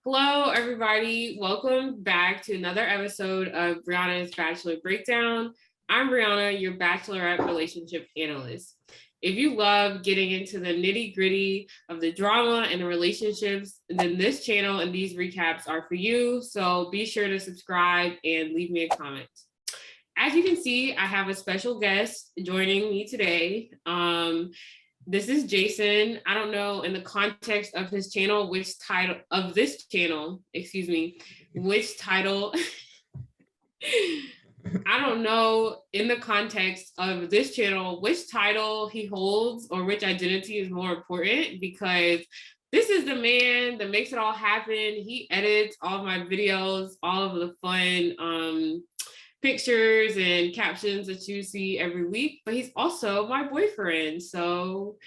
Hello, everybody. Welcome back to another episode of Brianna's Bachelor Breakdown. I'm Brianna, your Bachelorette relationship analyst. If you love getting into the nitty gritty of the drama and the relationships, then this channel and these recaps are for you. So be sure to subscribe and leave me a comment. As you can see, I have a special guest joining me today. This is Jason. I don't know in the context of his channel, which title of this channel, which title. I don't know in the context of this channel, which title he holds or which identity is more important, because this is the man that makes it all happen. He edits all of my videos, all of the fun pictures and captions that you see every week, but he's also my boyfriend. So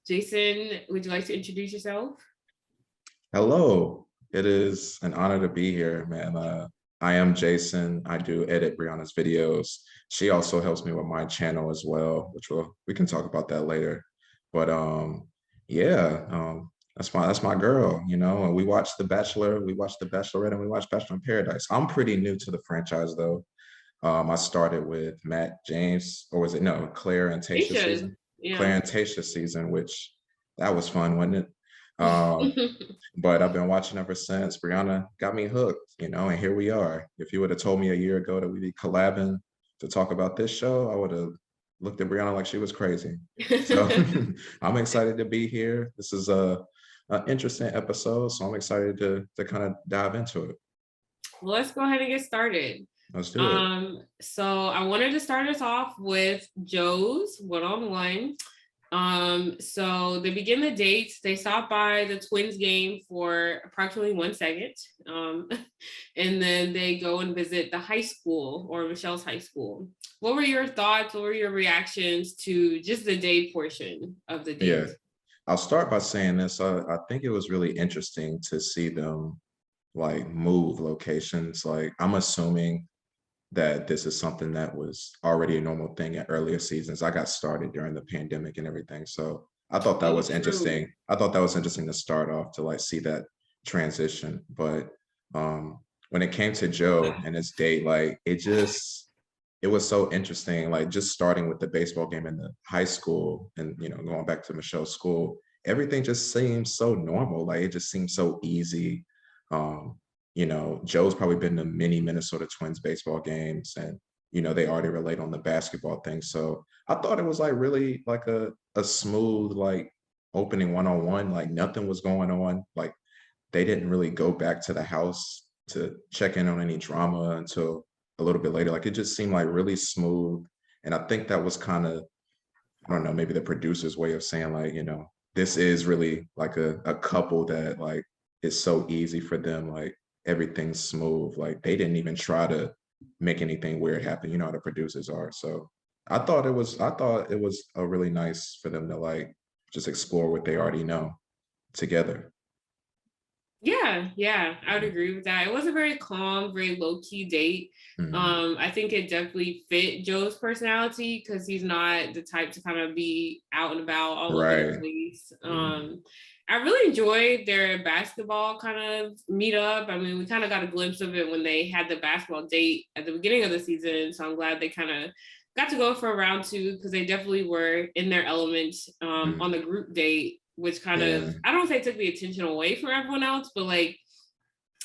Jason, would you like to introduce yourself? It is an honor to be here, man. I am Jason. I do edit Brianna's videos. She also helps me with my channel as well, which we can talk about that later. But that's my girl, you know. And we watched The Bachelor, we watched The Bachelorette, and we watched Bachelor in Paradise. I'm pretty new to the franchise though. I started with Matt, James, or was it Claire and Tayshia season? Yeah. Claire and Tayshia season, which that was fun, wasn't it? But I've been watching ever since. Brianna got me hooked, you know, and here we are. If you would have told me a year ago that we'd be collabing to talk about this show, I would have looked at Brianna like she was crazy. So I'm excited to be here. This is an interesting episode, so I'm excited to kind of dive into it. Well, let's go ahead and get started. Let's do it. So I wanted to start us off with Joe's one-on-one. So they begin the dates. They stop by the Twins game for approximately 1 second. And then they go and visit the high school, or Michelle's high school. What were your thoughts? What were your reactions to just the day portion of the date? Yeah, I'll start by saying this. I think it was really interesting to see them like move locations. Like, I'm assuming that this is something that was already a normal thing at earlier seasons. I got started during the pandemic and everything. So I thought that was interesting. I thought that was interesting to start off, to like see that transition. But when it came to Joe and his date, like it was so interesting. Like just starting with the baseball game in the high school and, you know, going back to Michelle's school, everything just seemed so normal. Like it just seemed so easy. You know, Joe's probably been to many Minnesota Twins baseball games, and, you know, they already relate on the basketball thing. So I thought it was like really like a smooth, like opening one-on-one, like nothing was going on. Like they didn't really go back to the house to check in on any drama until a little bit later. Like it just seemed like really smooth. And I think that was kind of, I don't know, maybe the producer's way of saying like, you know, this is really like a couple that like it's so easy for them, like everything's smooth. Like they didn't even try to make anything weird happen. You know how the producers are. So I thought it was a really nice for them to like just explore what they already know together. Yeah, I would agree with that. It was a very calm, very low-key date. Mm-hmm. I think it definitely fit Joe's personality because he's not the type to kind of be out and about all over the place. Mm-hmm. I really enjoyed their basketball kind of meetup. I mean, we kind of got a glimpse of it when they had the basketball date at the beginning of the season. So I'm glad they kind of got to go for round two, because they definitely were in their element on the group date, which kind of, I don't say took the attention away from everyone else, but like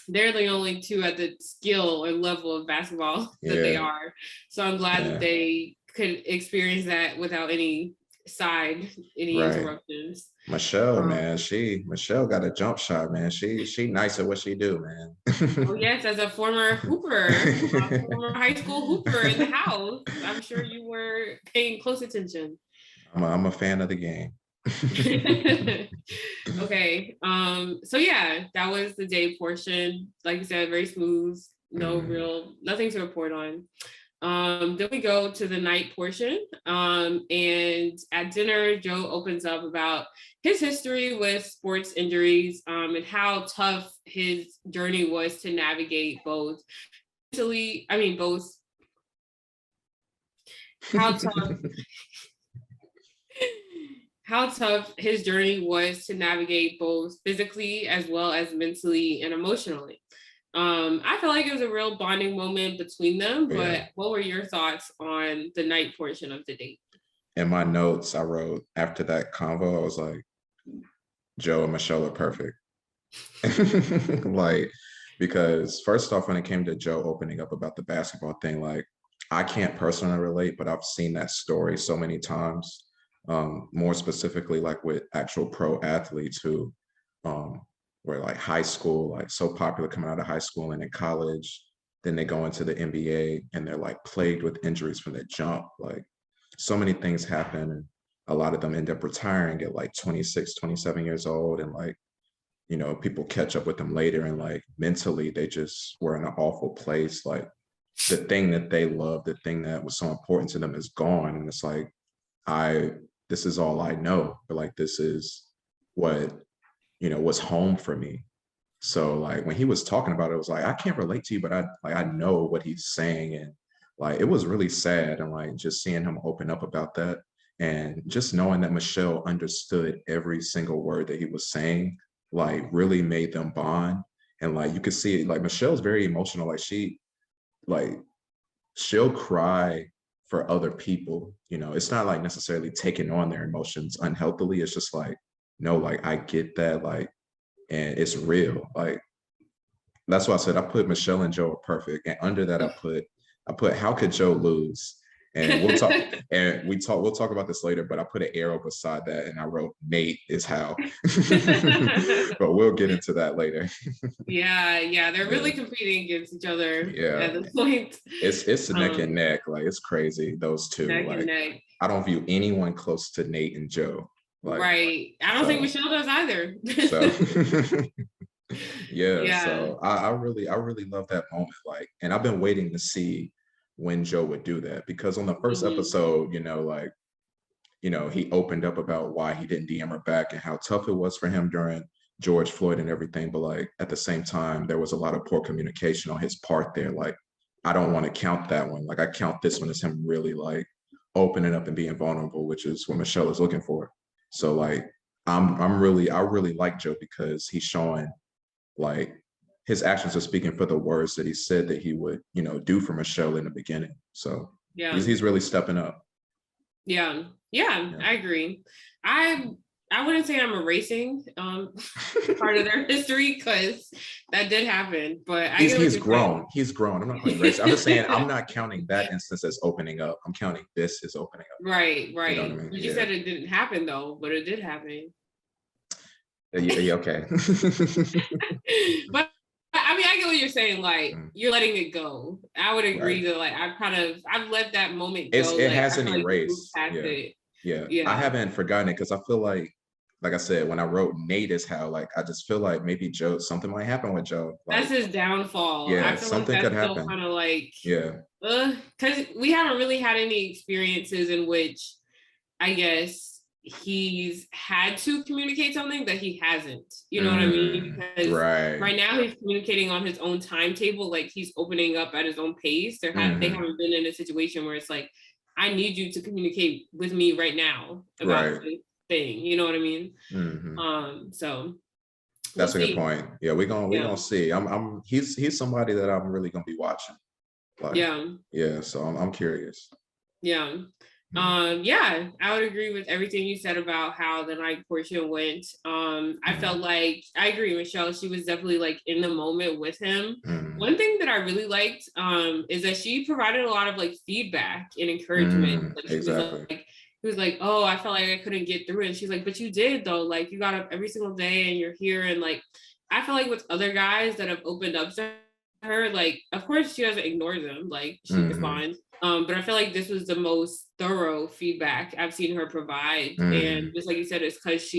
they're the only two at the skill or level of basketball that they are. So I'm glad that they could experience that without any interruptions. Michelle, man, Michelle got a jump shot, man. She nice at what she do, man. Oh yes, as a former hooper, former high school hooper in the house, I'm sure you were paying close attention. I'm a fan of the game. Okay, so yeah, that was the day portion. Like you said, very smooth, nothing to report on. Then we go to the night portion, and at dinner, Joe opens up about his history with sports injuries, and how tough his journey was to navigate both how tough his journey was to navigate both physically as well as mentally and emotionally. I feel like it was a real bonding moment between them, but what were your thoughts on the night portion of the date? In my notes, I wrote after that convo, I was like, Joe and Michelle are perfect. Like, because first off, when it came to Joe opening up about the basketball thing, like, I can't personally relate, but I've seen that story so many times. More specifically, like with actual pro athletes who were like high school, like so popular coming out of high school and in college, then they go into the NBA and they're like plagued with injuries from the jump. Like, so many things happen, and a lot of them end up retiring at like 26, 27 years old, and like, you know, people catch up with them later, and like mentally they just were in an awful place. Like, the thing that they loved, the thing that was so important to them is gone, and it's like, this is all I know, but like, this is what, you know, was home for me. So like, when he was talking about it, it was like, I can't relate to you, but I know what he's saying. And like, it was really sad. And like, just seeing him open up about that, and just knowing that Michelle understood every single word that he was saying, like, really made them bond. And like, you could see it, like, Michelle's very emotional. Like, she'll cry for other people. You know, it's not like necessarily taking on their emotions unhealthily. It's just like, no, like, I get that. Like, and it's real. Like, that's why I said I put Michelle and Joe are perfect. And under that, I put how could Joe lose? And we'll talk we'll talk about this later, but I put an arrow beside that and I wrote Nayte is how. But we'll get into that later. Yeah, they're really competing against each other at this point. It's a neck and neck. Like, it's crazy, those two. Neck like, and neck. I don't view anyone close to Nayte and Joe. Like, right. I don't think Michelle does either. So so I really love that moment. Like, and I've been waiting to see when Joe would do that, because on the first episode, you know, like, you know, he opened up about why he didn't DM her back and how tough it was for him during George Floyd and everything. But like, at the same time, there was a lot of poor communication on his part there. Like, I don't want to count that one. Like, I count this one as him really like opening up and being vulnerable, which is what Michelle is looking for. So like, I really like Joe, because he's showing like his actions are speaking for the words that he said that he would, you know, do for Michelle in the beginning. So he's really stepping up. Yeah, I agree. I wouldn't say I'm erasing part of their history, because that did happen. But he's grown. He's grown. I'm not going to erase. I'm just saying, I'm not counting that instance as opening up. I'm counting this as opening up. Right. You know what I mean? You said it didn't happen though, but it did happen. Yeah, okay. But I mean, I get what you're saying. Like, you're letting it go. I would agree that like I've let that moment go. It like, hasn't erased. Yeah. I haven't forgotten it, because I feel like I said, when I wrote Nayte is how, like, I just feel like maybe Joe, something might happen with Joe. Like, that's his downfall. Yeah, I feel something like that's could happen. Kind of like, yeah, because we haven't really had any experiences in which, I guess, he's had to communicate something that he hasn't. You know what I mean? Because right now he's communicating on his own timetable. Like, he's opening up at his own pace. They haven't been in a situation where it's like, I need you to communicate with me right now about this thing. You know what I mean? So that's a good point. Yeah, we're gonna see. He's somebody that I'm really gonna be watching. Like, so I'm curious. I would agree with everything you said about how the night portion went. I felt like, I agree, Michelle, she was definitely like in the moment with him. One thing that I really liked is that she provided a lot of like feedback and encouragement. Like, exactly. He was like, oh, I felt like I couldn't get through it. And she's like, but you did though. Like, you got up every single day and you're here. And like, I feel like with other guys that have opened up to her, like, of course she doesn't ignore them. Like, she responds. But I feel like this was the most thorough feedback I've seen her provide. And just like you said, it's because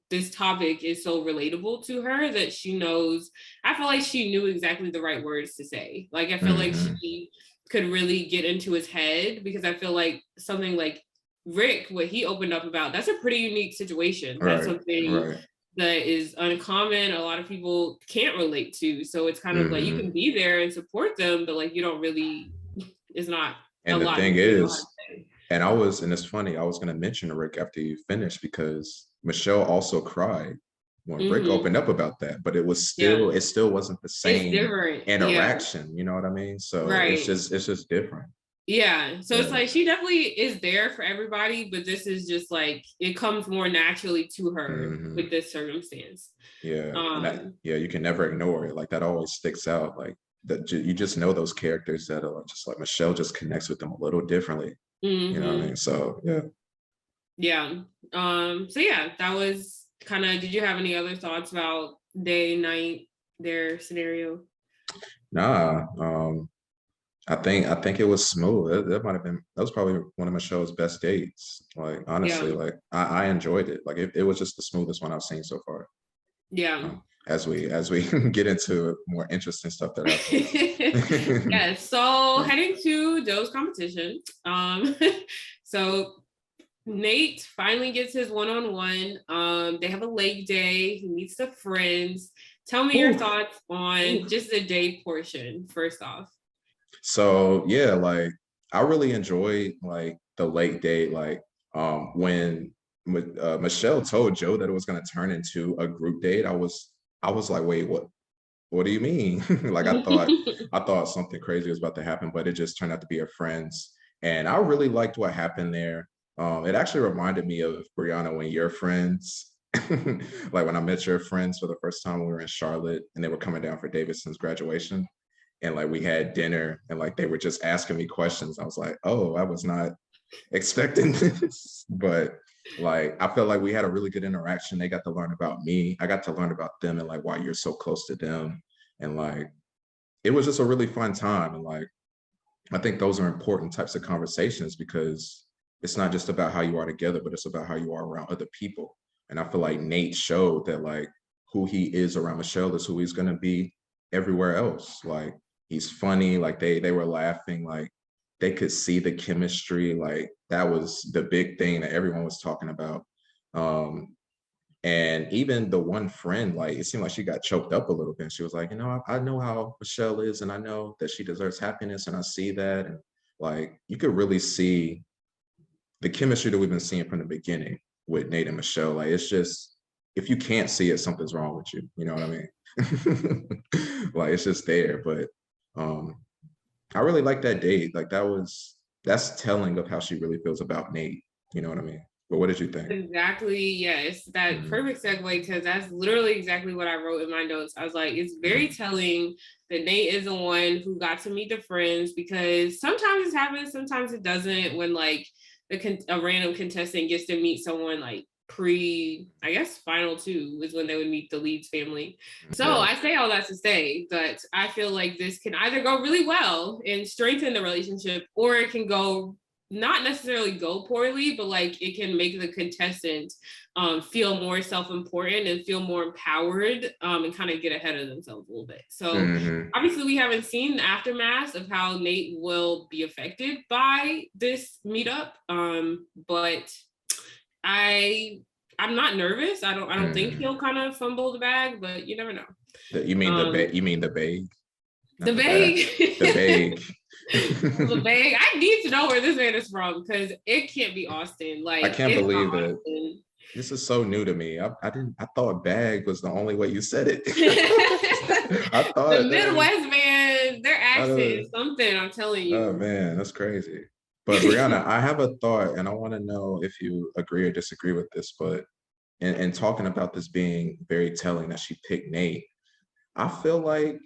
this topic is so relatable to her that she knows, I feel like she knew exactly the right words to say. Like, I feel like she could really get into his head, because I feel like something like Rick, what he opened up about, that's a pretty unique situation. That's something that is uncommon. A lot of people can't relate to. So it's kind of like, you can be there and support them, but like, you don't really, it's not and a the lot. thing is, And it's funny, I was going to mention Rick after you finished, because Michelle also cried when Rick opened up about that, but it still wasn't the same interaction. You know what I mean? So it's just different. Yeah. So it's like she definitely is there for everybody, but this is just like it comes more naturally to her with this circumstance. Yeah. You can never ignore it. Like that always sticks out. Like that you just know those characters that are just like Michelle just connects with them a little differently. You know what I mean? So yeah. So yeah, that was kind of, did you have any other thoughts about day, night, their scenario? Nah. I think it was smooth. That was probably one of Michelle's best dates. Like honestly, like I enjoyed it. Like it was just the smoothest one I've seen so far. Yeah. As we get into more interesting stuff that happens. Yes. So heading to Joe's competition. So Nayte finally gets his one-on-one. They have a lake day. He meets the friends. Tell me your thoughts on just the day portion, first off. So yeah, like I really enjoyed like the late date. Like when Michelle told Joe that it was going to turn into a group date, I was like, wait, what do you mean? Like I thought something crazy was about to happen, but it just turned out to be her friends. And I really liked what happened there. It actually reminded me of Brianna, when your friends, like when I met your friends for the first time when we were in Charlotte and they were coming down for Davidson's graduation. And like we had dinner and like they were just asking me questions. I was like, oh, I was not expecting this. But like I felt like we had a really good interaction. They got to learn about me. I got to learn about them and like why you're so close to them. And like it was just a really fun time. And like I think those are important types of conversations, because it's not just about how you are together, but it's about how you are around other people. And I feel like Nayte showed that like who he is around Michelle is who he's going to be everywhere else. Like he's funny, like they were laughing, like they could see the chemistry. Like that was the big thing that everyone was talking about. And even the one friend, like it seemed like she got choked up a little bit. She was like, I know how Michelle is, and I know that she deserves happiness, and I see that. And like you could really see the chemistry that we've been seeing from the beginning with Nayte and Michelle. Like it's just, if you can't see it, something's wrong with you. You know what I mean? Like it's just there. But I really like that date. Like that's telling of how she really feels about Nayte. You know what I mean? But what did you think? Exactly. Yes. That perfect segue, because that's literally exactly what I wrote in my notes. I was like, it's very telling that Nayte is the one who got to meet the friends, because sometimes it happens, sometimes it doesn't, when like a random contestant gets to meet someone like I guess final two is when they would meet the Leach family. So I say all that to say that I feel like this can either go really well and strengthen the relationship, or it can go not necessarily go poorly, but like it can make the contestant feel more self-important and feel more empowered and kind of get ahead of themselves a little bit. So obviously we haven't seen the aftermath of how Nayte will be affected by this meetup, but I'm not nervous. I don't think he'll kind of fumble the bag, but you never know. You mean the bag? The bag. The bag. The bag. I need to know where this man is from, because it can't be Austin. Like I can't believe it. This is so new to me. I thought bag was the only way you said it. I thought the Midwest man, their accent is something, I'm telling you. Oh man, that's crazy. But Brianna, I have a thought, and I want to know if you agree or disagree with this. But in talking about this being very telling that she picked Nayte, I feel like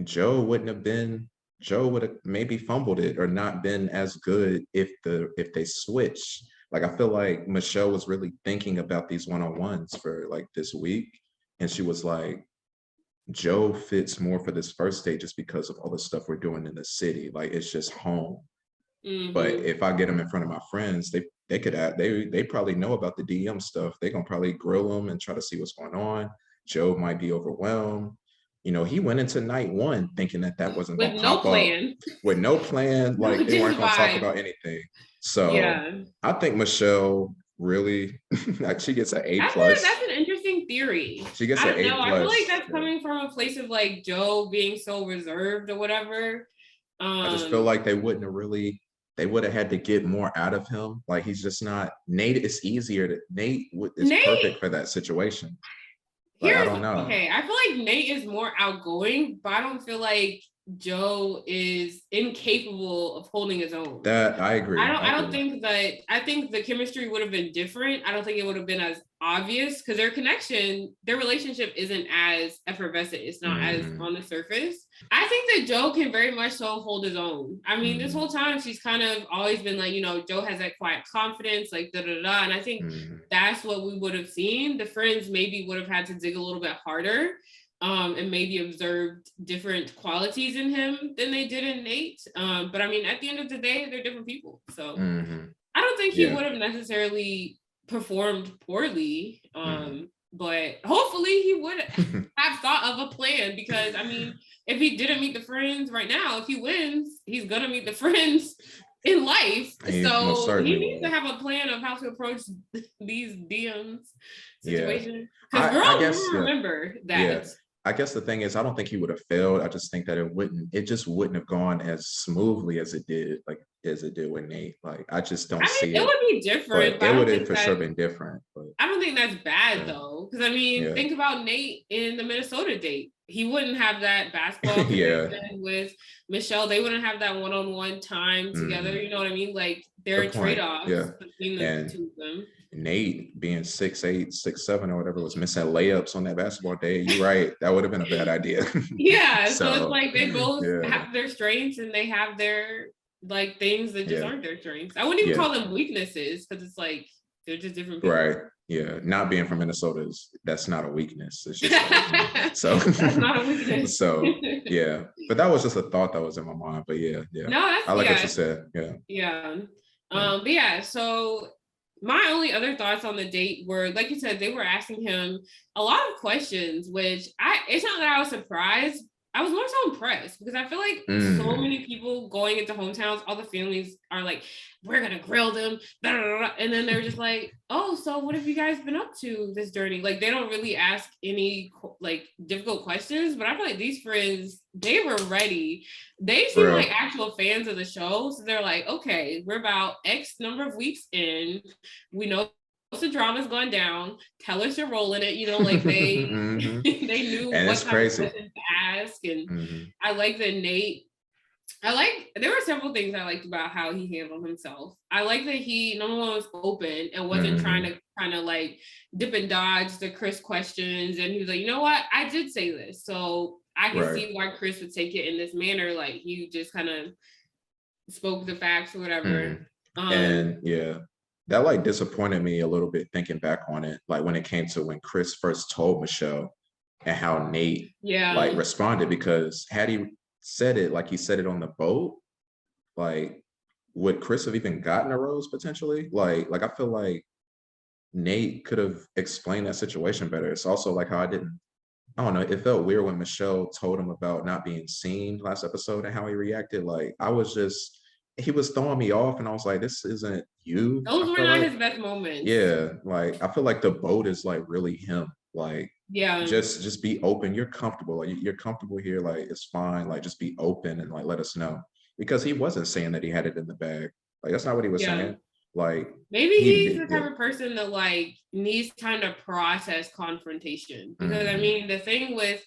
Joe would have maybe fumbled it or not been as good if they switched. Like I feel like Michelle was really thinking about these one-on-ones for like this week, and she was like, Joe fits more for this first date just because of all the stuff we're doing in the city. Like it's just home. But if I get them in front of my friends, they probably know about the DM stuff. They're gonna probably grill them and try to see what's going on. Joe might be overwhelmed. He went into night one thinking that wasn't going to pop up. With no plan. Like they weren't going to talk about anything. So yeah. I think Michelle really, like she gets an A+. That's an interesting theory. She gets an A+. I feel like that's coming from a place of like Joe being so reserved or whatever. I just feel like they wouldn't have really they would have had to get more out of him. Like, he's just not. Nayte is easier to. Nayte is perfect for that situation. Like, I don't know. Okay, I feel like Nayte is more outgoing, but I don't feel like Joe is incapable of holding his own. That I agree. I don't think that. I think the chemistry would have been different. I don't think it would have been as obvious because their relationship isn't as effervescent. It's not as on the surface. I think that Joe can very much so hold his own. I mean, this whole time she's kind of always been like, Joe has that quiet confidence, like da da da. And I think that's what we would have seen. The friends maybe would have had to dig a little bit harder. And maybe observed different qualities in him than they did in Nayte. But I mean, at the end of the day, they're different people. So I don't think he would have necessarily performed poorly. But hopefully he would have thought of a plan because, I mean, if he didn't meet the friends right now, if he wins, he's going to meet the friends in life. So he needs to have a plan of how to approach these DMs situations. Because girls remember that. Yeah. I guess the thing is, I don't think he would have failed. I just think that it just wouldn't have gone as smoothly as it did with Nayte. Like, I just don't see it. It would be different. But it would have for sure been different. But I don't think that's bad though. Because I mean, think about Nayte in the Minnesota date. He wouldn't have that basketball connection with Michelle. They wouldn't have that one-on-one time together. You know what I mean? Like, there are trade-offs between the two of them. Nayte being 6'8", 6'7", or whatever, was missing layups on that basketball day. You're right. That would have been a bad idea. So it's like they both have their strengths and they have their like things that just aren't their strengths. I wouldn't even call them weaknesses because it's like they're just different people. Right. Yeah. Not being from Minnesota that's not a weakness. It's just like, so that's not a weakness. So yeah. But that was just a thought that was in my mind. But yeah. No, I like what you said. But yeah, so my only other thoughts on the date were, like you said, they were asking him a lot of questions, which it's not that I was surprised. I was more so impressed because I feel like so many people going into hometowns, all the families are like, we're going to grill them. Blah, blah, blah. And then they're just like, oh, so what have you guys been up to this journey? Like, they don't really ask any like difficult questions, but I feel like these friends, they were ready. They seem like actual fans of the show. So they're like, okay, we're about X number of weeks in. We know the drama's gone down. Tell us your role in it. Like they they knew and what type of questions to ask. And I like that Nayte. There were several things I liked about how he handled himself. I like that he, number one, was open and wasn't trying to kind of like dip and dodge the Chris questions. And he was like, you know what? I did say this. So I can see why Chris would take it in this manner. Like, you just kind of spoke the facts or whatever. And that like disappointed me a little bit thinking back on it. Like, when it came to when Chris first told Michelle and how Nayte like responded, because had he said it like he said it on the boat, like, would Chris have even gotten a rose potentially? Like I feel like Nayte could have explained that situation better. It's also like how I don't know, it felt weird when Michelle told him about not being seen last episode and how he reacted. Like, he was throwing me off and I was like, this isn't you. Those were not his best moments. Yeah, like, I feel like the boat is like really him. Like, just be open. You're comfortable. Like, you're comfortable here. Like, it's fine. Like, just be open and like let us know. Because he wasn't saying that he had it in the bag. Like, that's not what he was saying. Like, maybe he's the type of person that like needs time to process confrontation. Because I mean, the thing with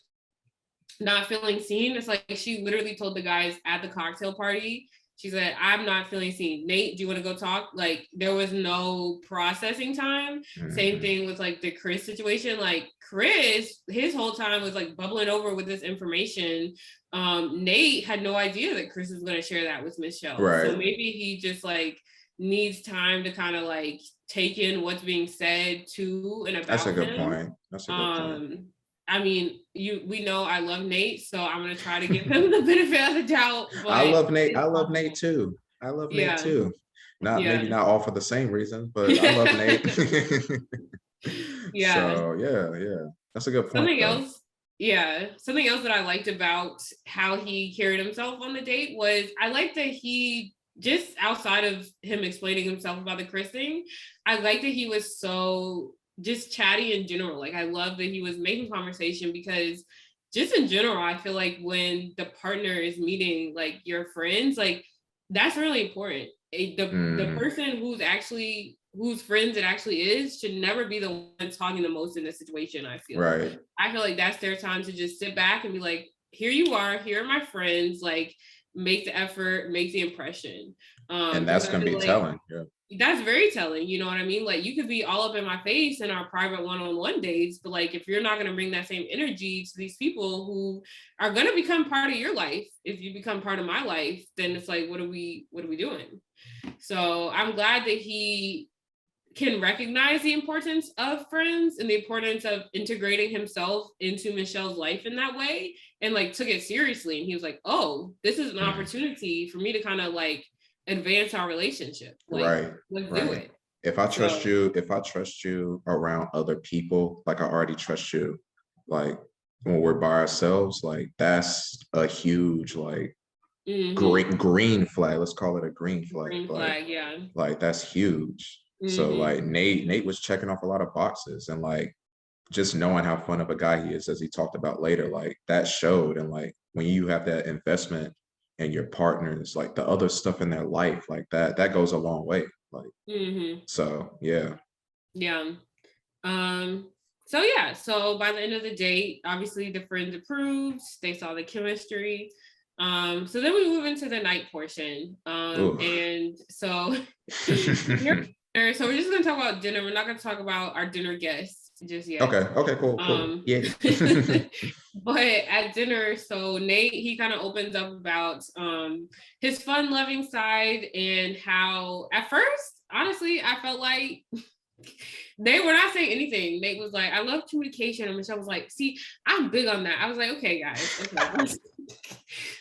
not feeling seen, it's like she literally told the guys at the cocktail party, she said, I'm not feeling seen. Nayte, do you want to go talk? Like, there was no processing time. Same thing with like the Chris situation. Like, Chris, his whole time was like bubbling over with this information. Nayte had no idea that Chris was going to share that with Michelle. Right. So maybe he just like needs time to kind of like take in what's being said to and about That's a good him. point. That's a good point. I mean, we know I love Nayte, so I'm gonna try to give him the benefit of the doubt. I love Nayte. I love Nayte too. Nayte too. Maybe not all for the same reason, but I love Nayte. So that's a good point. Something else that I liked about how he carried himself on the date was I like that he, just outside of him explaining himself about the Chris thing, I like that he was so just chatty in general. Like, I love that he was making conversation, because just in general, I feel like when the partner is meeting like your friends, like That's really important. The person whose friends it actually is should never be the one talking the most in the situation. I feel like that's their time to just sit back and be like, here you are, here are my friends, like make the effort, make the impression. And that's gonna be telling. Yeah. That's very telling, you know what I mean? Like you could be all up in my face in our private one-on-one dates, but like if you're not going to bring that same energy to these people who are going to become part of your life, if you become part of my life, then it's like, what are we doing? So I'm glad that he can recognize the importance of friends and the importance of integrating himself into Michelle's life in that way, and like took it seriously. And he was like, oh, this is an opportunity for me to kind of like advance our relationship. Like, let's do it. If I trust you around other people, like I already trust you, like when we're by ourselves, like that's a huge like green flag. Let's call it a green flag. Green flag, yeah. Like that's huge. So like Nayte was checking off a lot of boxes, and like just knowing how fun of a guy he is, as he talked about later, like that showed. And like when you have that investment and your partners, like the other stuff in their life, like that goes a long way. Like so yeah. So by the end of the date, obviously the friends approved, they saw the chemistry. So then we move into the night portion. And so we're just gonna talk about dinner. We're not gonna talk about our dinner guests just yet. Okay, cool. Yeah. But at dinner, so Nayte, he kind of opens up about his fun-loving side, and how at first, honestly, I felt like they were not saying anything. Nayte was like, I love communication, and Michelle was like, see, I'm big on that. I was like, okay, guys, okay,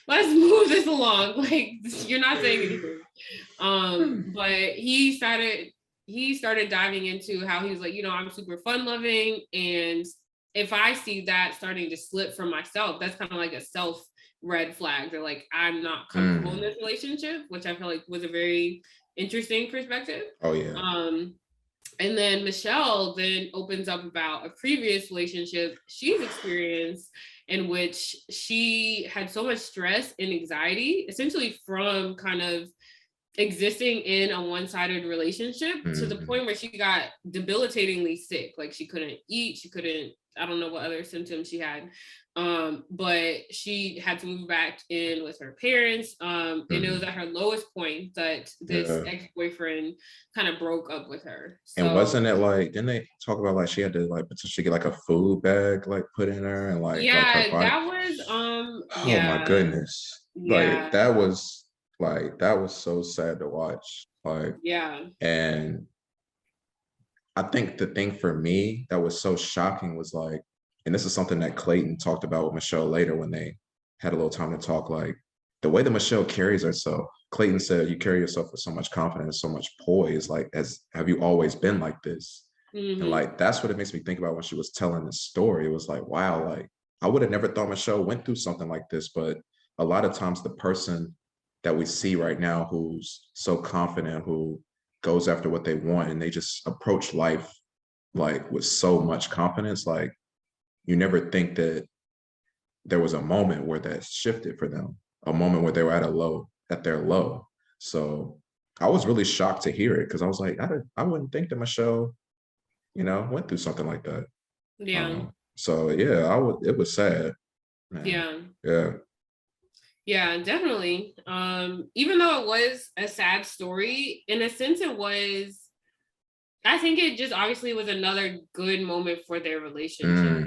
let's move this along. Like, you're not saying anything. But he started diving into how he was like, you know, I'm super fun loving. And if I see that starting to slip from myself, that's kind of like a self red flag. They're like, I'm not comfortable in this relationship, which I feel like was a very interesting perspective. Oh yeah. And then Michelle then opens up about a previous relationship she's experienced, in which she had so much stress and anxiety, essentially from kind of existing in a one-sided relationship to the point where she got debilitatingly sick. Like she couldn't eat, I don't know what other symptoms she had. But she had to move back in with her parents. And it was at her lowest point that this ex-boyfriend kind of broke up with her. So, and wasn't it like, didn't they talk about like she had to like potentially get like a food bag like put in her, and like that was oh my goodness. Like that was so sad to watch. Like and I think the thing for me that was so shocking was like, and this is something that Clayton talked about with Michelle later when they had a little time to talk, like the way that Michelle carries herself. Clayton said, you carry yourself with so much confidence, so much poise, like have you always been like this? And like, that's what it makes me think about when she was telling this story. It was like, wow, like I would have never thought Michelle went through something like this. But a lot of times the person that we see right now who's so confident, who goes after what they want, and they just approach life like with so much confidence, like you never think that there was a moment where that shifted for them, a moment where they were at their low. So I was really shocked to hear it, because I was like, I wouldn't think that Michelle, you know, went through something like that. So yeah, it was sad. Man. Yeah, definitely. Even though it was a sad story, in a sense I think it just obviously was another good moment for their relationship.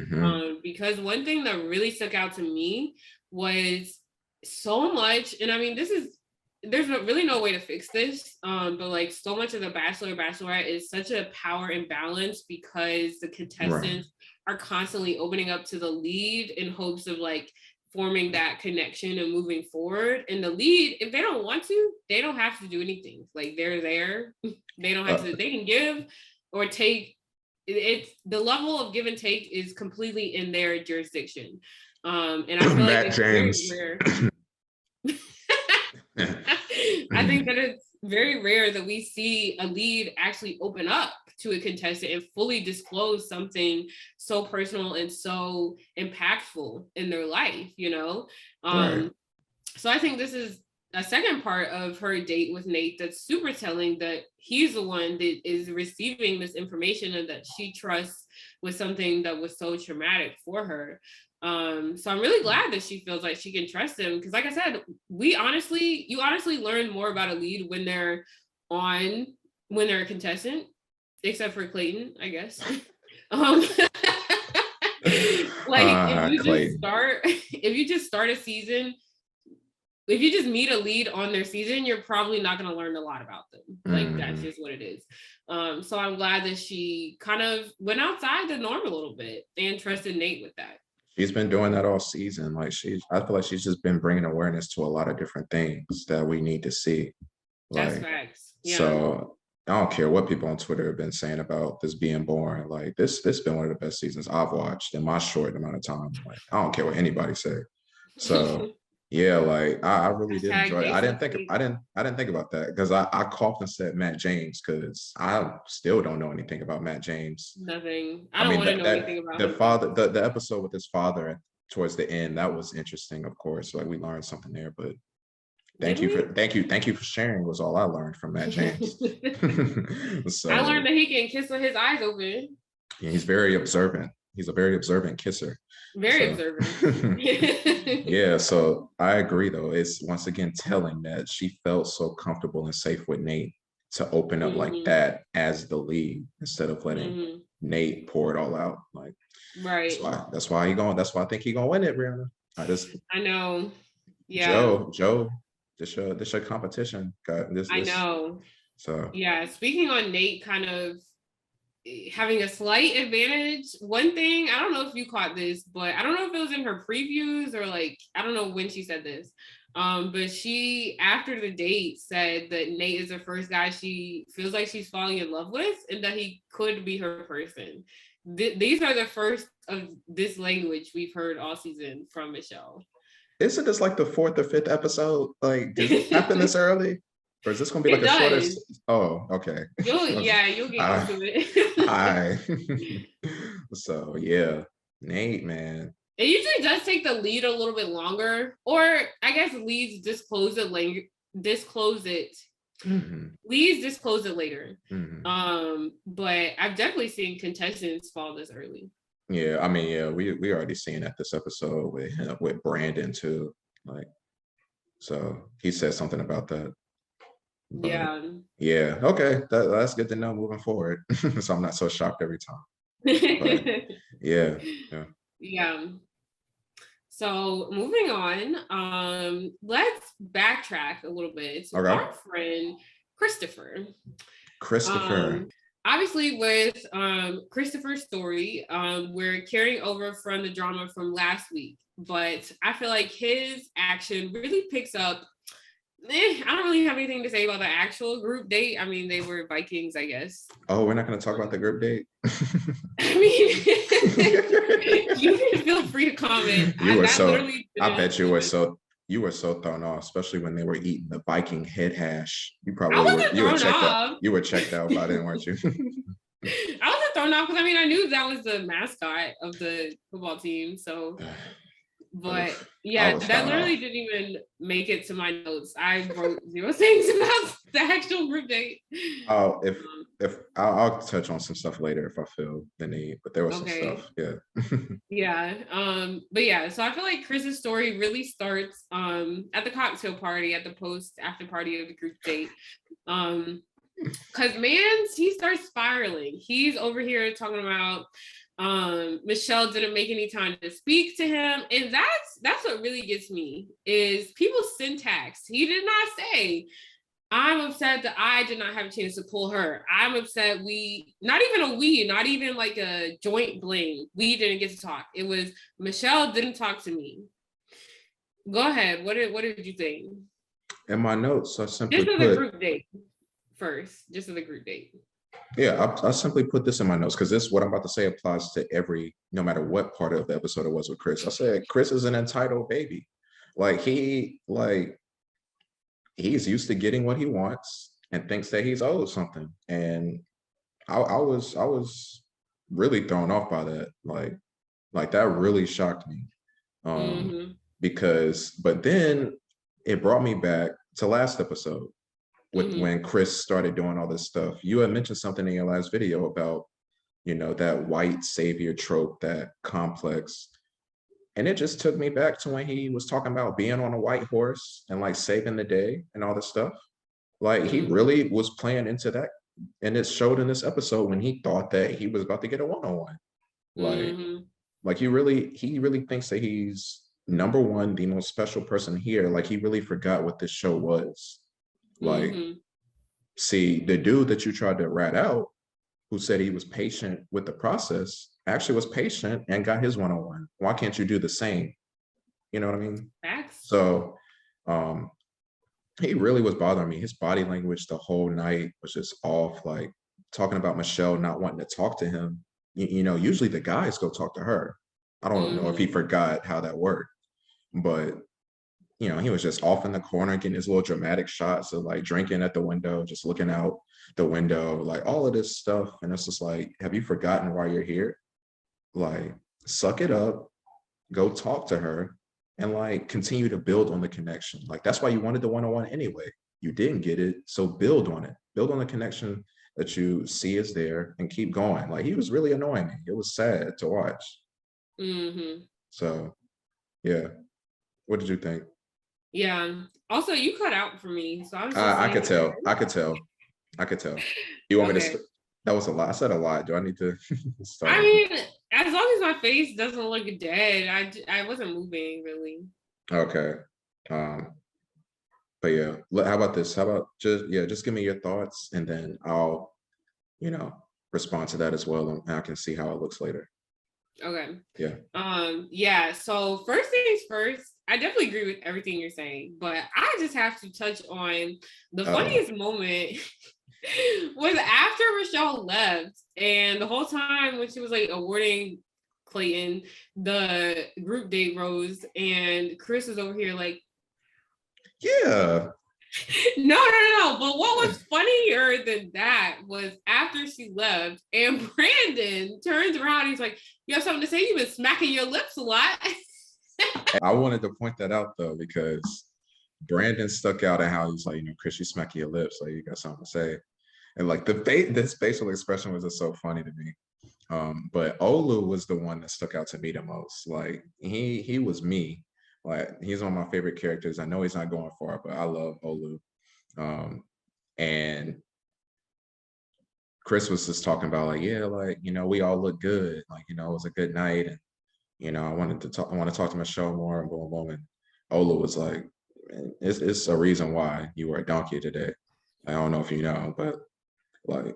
Because one thing that really stuck out to me was so much, and I mean, there's really no way to fix this, but like so much of the Bachelor, Bachelorette is such a power imbalance, because the contestants are constantly opening up to the lead in hopes of like forming that connection and moving forward. And the lead, if they don't want to, they don't have to do anything. Like they're there. They don't have to, they can give or take. It's the level of give and take is completely in their jurisdiction. And I feel like it's James. very rare. I think that it's very rare that we see a lead actually open up to a contestant and fully disclose something so personal and so impactful in their life, you know? So I think this is a second part of her date with Nayte that's super telling, that he's the one that is receiving this information and that she trusts with something that was so traumatic for her. So I'm really glad that she feels like she can trust him, because like I said, you honestly learn more about a lead when they're a contestant, except for Clayton, I guess. If you just start a season, if you just meet a lead on their season, you're probably not going to learn a lot about them. Like, that's just what it is. So I'm glad that she kind of went outside the norm a little bit and trusted Nayte with that. She's been doing that all season. Like, I feel like she's just been bringing awareness to a lot of different things that we need to see. Like, that's facts. Yeah. So I don't care what people on Twitter have been saying about this being boring. Like, this been one of the best seasons I've watched in my short amount of time. Like, I don't care what anybody say. So yeah, like I really did enjoy it. I didn't think about that, because I coughed and said Matt James, because I still don't know anything about Matt James. Nothing. I don't want to know anything about the father. The episode with his father towards the end, that was interesting, of course. Like, we learned something there, but thank you for sharing was all I learned from Matt James. So I learned that he can kiss with his eyes open. Yeah, he's very observant. He's a very observant kisser. Very observant. Yeah, so I agree, though. It's once again telling that she felt so comfortable and safe with Nayte to open up like that as the lead, instead of letting Nayte pour it all out. Like, right. That's why I think he's gonna win it, Brianna. I know. Yeah. Joe, this your competition. I know. So yeah, speaking on Nayte kind of having a slight advantage, one thing, I don't know if you caught this, but I don't know if it was in her previews or like, I don't know when she said this, but she, after the date, said that Nayte is the first guy she feels like she's falling in love with, and that he could be her person. These are the first of this language we've heard all season from Michelle. Isn't this like the 4th or 5th episode? Like, did it happen this early? Or is this going to be like a shorter? Oh, okay. You'll get used to it. So yeah, Nayte, man. It usually does take the lead a little bit longer, or I guess leads disclose it. Leads disclose it later. But I've definitely seen contestants fall this early. Yeah, I mean, yeah, we already seen that this episode with Brandon too. Like, so he said something about that. But, yeah. Okay. That's good to know moving forward. So I'm not so shocked every time. But, yeah. So moving on, let's backtrack a little bit to our friend Christopher. Obviously, with Christopher's story, we're carrying over from the drama from last week, but I feel like his action really picks up. I don't really have anything to say about the actual group date. I mean, they were Vikings, I guess. Oh, we're not going to talk about the group date? I mean, you can feel free to comment. I bet you were so thrown off, especially when they were eating the Viking head hash. You were checked out by then, weren't you? I wasn't thrown off because, I mean, I knew that was the mascot of the football team, so... But yeah, that literally didn't even make it to my notes. I wrote 0 things about the actual group date. Oh, if I'll touch on some stuff later if I feel the need, but there was some stuff. But yeah, so I feel like Chris's story really starts at the cocktail party, at the after party of the group date. Because he starts spiraling. He's over here talking about Michelle didn't make any time to speak to him, and that's what really gets me, is people's syntax. He did not say, I'm upset that I did not have a chance to pull her. I'm upset not even like a joint blame. We didn't get to talk. It was Michelle didn't talk to me. Go ahead. What did you think? In my notes, I simply put the group date first. Just as the group date. Yeah, I simply put this in my notes because this, what I'm about to say, applies to no matter what part of the episode it was with Chris. I said Chris is an entitled baby. Like, he's used to getting what he wants and thinks that he's owed something. And I was really thrown off by that. Like that really shocked me. But then it brought me back to last episode with when Chris started doing all this stuff. You had mentioned something in your last video about, that white savior trope, that complex. And it just took me back to when he was talking about being on a white horse and like saving the day and all this stuff. Like he really was playing into that. And it showed in this episode when he thought that he was about to get a one-on-one. Like he really thinks that he's number one, the most special person here. Like he really forgot what this show was. Like, see, the dude that you tried to rat out, who said he was patient with the process, actually was patient and got his one-on-one. Why can't you do the same? You know what I mean? Facts. So he really was bothering me. His body language the whole night was just off, like talking about Michelle not wanting to talk to him. Usually the guys go talk to her. I don't know if he forgot how that worked, but he was just off in the corner getting his little dramatic shots of like drinking at the window, just looking out the window, like all of this stuff. And it's just like, have you forgotten why you're here? Like, suck it up, go talk to her, and like continue to build on the connection. Like that's why you wanted the one-on-one anyway. You didn't get it, so build on it. Build on the connection that you see is there and keep going. Like he was really annoying me. It was sad to watch. So yeah. What did you think? Yeah. Also, you cut out for me, so I'm. I could tell. You want me to? That was a lot. I said a lot. Do I need to start? I mean, as long as my face doesn't look dead, I wasn't moving really. Okay. But yeah, how about this? How about just give me your thoughts, and then I'll, respond to that as well, and I can see how it looks later. Okay. Yeah. Yeah. So first things first, I definitely agree with everything you're saying, but I just have to touch on the funniest moment was after Michelle left, and the whole time when she was like awarding Clayton the group date rose, and Chris was over here like, yeah. No. But what was funnier than that was after she left and Brandon turns around, he's like, you have something to say? You've been smacking your lips a lot. I wanted to point that out though, because Brandon stuck out at how he's like, Chris, you smacking your lips, like you got something to say. And like this facial expression was just so funny to me. But Olu was the one that stuck out to me the most. Like he was me. Like he's one of my favorite characters. I know he's not going far, but I love Olu. And Chris was just talking about like, yeah, like, we all look good. Like, it was a good night. And, I want to talk to Michelle more and boom, boom. And Olu was like, it's a reason why you were a donkey today. I don't know if you know, but like,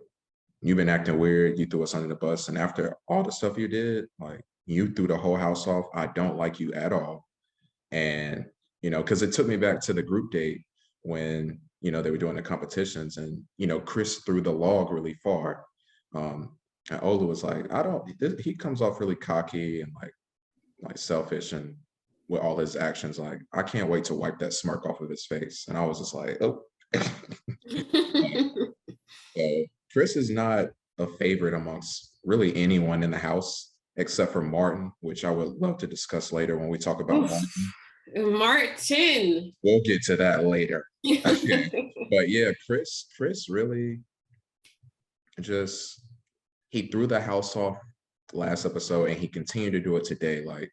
you've been acting weird. You threw us under the bus. And after all the stuff you did, like, you threw the whole house off. I don't like you at all. And, because it took me back to the group date when, they were doing the competitions and, Chris threw the log really far. And Olu was like, he comes off really cocky and like selfish and with all his actions, like, I can't wait to wipe that smirk off of his face. And I was just like, oh. So Chris is not a favorite amongst really anyone in the house except for Martin, which I would love to discuss later when we talk about Martin. We'll get to that later. Okay. But yeah, Chris really just, he threw the house off last episode and he continued to do it today. Like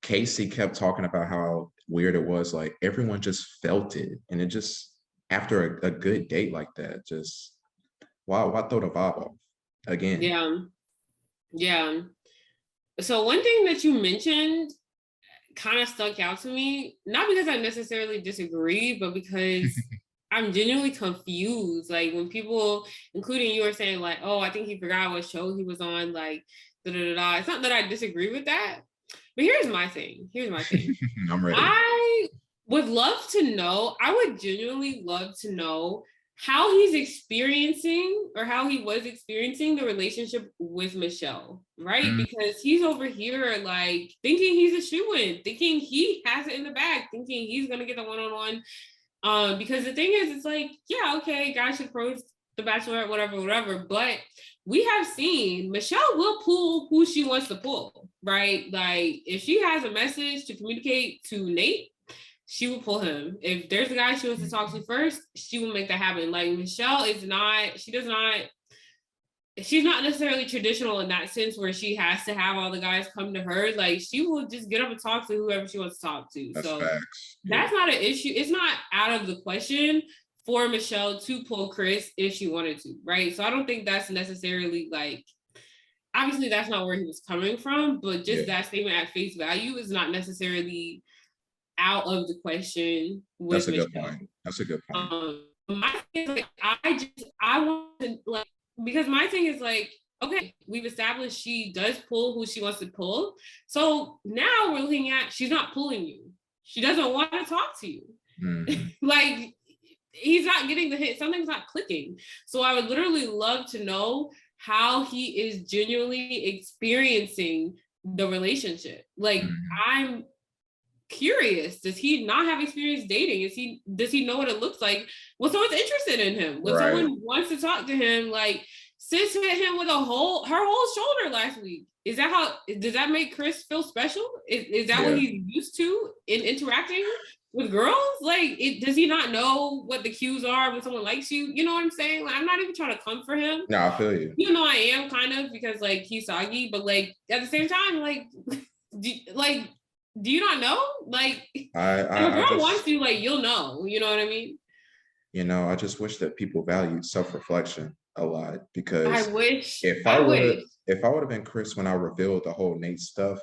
Casey kept talking about how weird it was. Like everyone just felt it. And it just, after a good date like that, just, wow, why throw the vibe off again? Yeah. So one thing that you mentioned kind of stuck out to me, not because I necessarily disagree, but because I'm genuinely confused. Like when people, including you, are saying like, oh, I think he forgot what show he was on, like, da-da-da-da. It's not that I disagree with that, but here's my thing. I'm ready. I would love to know, I would genuinely love to know how he's experiencing or how he was experiencing the relationship with Michelle, right? Because he's over here like thinking he's a shoo-in, thinking he has it in the bag, thinking he's gonna get the one-on-one. Because the thing is, it's like, yeah, okay, guys should approach the Bachelorette, whatever, but we have seen Michelle will pull who she wants to pull, right? Like if she has a message to communicate to Nayte, she will pull him. If there's a guy she wants to talk to first, she will make that happen. Like Michelle is not, she's not necessarily traditional in that sense where she has to have all the guys come to her. Like she will just get up and talk to whoever she wants to talk to. That's so facts. That's not an issue. It's not out of the question for Michelle to pull Chris if she wanted to, right? So I don't think that's necessarily like, obviously that's not where he was coming from, but just that statement at face value is not necessarily out of the question with That's a Michelle. good point. That's a good point. My thing is like, I want to like, because my thing is like, okay, we've established she does pull who she wants to pull. So now we're looking at, she's not pulling you. She doesn't want to talk to you. Like, he's not getting the hit. Something's not clicking. So I would literally love to know how he is genuinely experiencing the relationship. Like, I'm curious. Does he not have experience dating? Does he know what it looks like when someone's interested in him? When someone wants to talk to him, like Sis hit him with her whole shoulder last week. Does that make Chris feel special? Is that what he's used to in interacting with girls? Like, does he not know what the cues are when someone likes you? You know what I'm saying? Like, I'm not even trying to come for him. No, I feel you. You know, I am kind of, because like he's soggy, but like at the same time, like, do you not know? Like, if a girl wants you, like, you'll know. You know what I mean? You know, I just wish that people valued self-reflection a lot, because I wish if I would have been Chris when I revealed the whole Nayte stuff,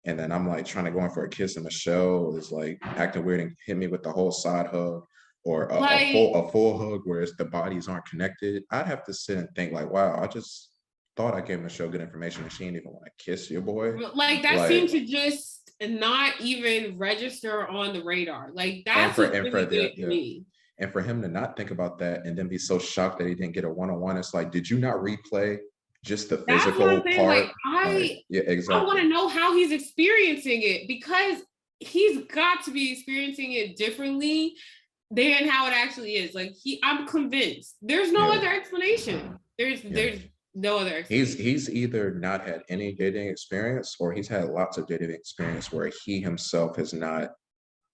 and then I'm like trying to go in for a kiss and Michelle is like acting weird and hit me with the whole side hug or a full hug where the bodies aren't connected, I'd have to sit and think like, wow, I just thought I gave Michelle good information and she didn't even want to kiss your boy. Like that seemed to just not even register on the radar. Like that's really good to me. And for him to not think about that and then be so shocked that he didn't get a one-on-one, it's like, did you not replay just the physical part? Like, I want to know how he's experiencing it, because he's got to be experiencing it differently than how it actually is. Like I'm convinced there's no other explanation. There's no other explanation. He's either not had any dating experience or he's had lots of dating experience where he himself has not,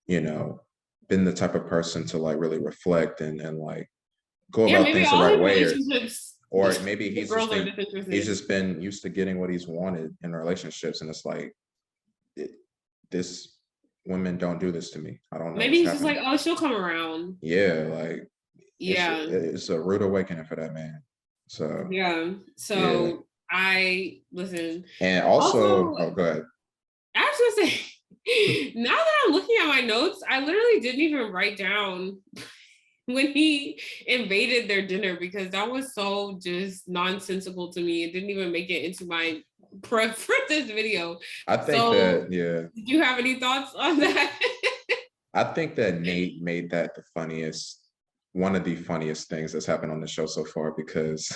been the type of person to like really reflect and like go about things the right way, or maybe he's just been used to getting what he's wanted in relationships, and it's like women don't do this to me. I don't know. Maybe he's just like, oh, she'll come around. Yeah, like it's a rude awakening for that man. So I listen. And also oh, go ahead. I was gonna say, now that I'm looking at my notes, I literally didn't even write down when he invaded their dinner, because that was so just nonsensical to me. It didn't even make it into my prep for this video. I think do you have any thoughts on that? I think that Nayte made that one of the funniest things that's happened on the show so far, because